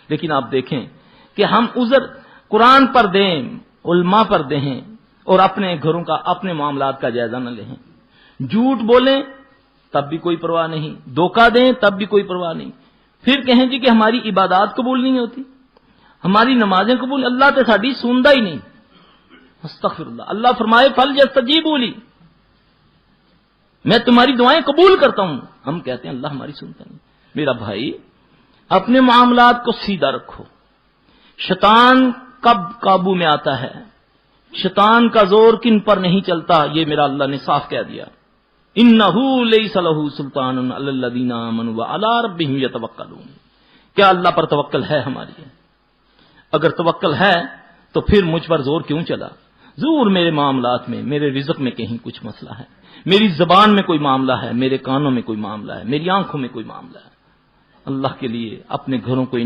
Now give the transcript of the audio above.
لیکن آپ دیکھیں کہ ہم عذر قرآن پر دیں، علماء پر دیں، اور اپنے گھروں کا، اپنے معاملات کا جائزہ نہ لیں. جھوٹ بولیں تب بھی کوئی پرواہ نہیں، دھوکہ دیں تب بھی کوئی پرواہ نہیں. پھر کہیں جی کہ ہماری عبادات قبول نہیں ہوتی، ہماری نمازیں قبول، اللہ تو ساڈی سندا ہی نہیں. استغفر اللہ. اللہ فرمائے فَلْيَسْتَجِيبُوا لِي، میں تمہاری دعائیں قبول کرتا ہوں. ہم کہتے ہیں اللہ ہماری سنتا نہیں. میرا بھائی اپنے معاملات کو سیدھا رکھو. شیطان کب قابو میں آتا ہے، شیطان کا زور کن پر نہیں چلتا، یہ میرا اللہ نے صاف کہہ دیا. اِنَّهُ لَيْسَ لَهُ سُلْطَانٌ عَلَى الَّذِينَ آمَنُوا وَعَلَىٰ رَبِّهِمْ يَتَوَكَّلُونَ. کیا اللہ پر توکل ہے ہماری؟ اگر توکل ہے تو پھر مجھ پر زور کیوں چلا؟ ضرور میرے معاملات میں، میرے رزق میں کہیں کچھ مسئلہ ہے، میری زبان میں کوئی معاملہ ہے، میرے کانوں میں کوئی معاملہ ہے، میری آنکھوں میں کوئی معاملہ ہے. اللہ کے لیے اپنے گھروں کو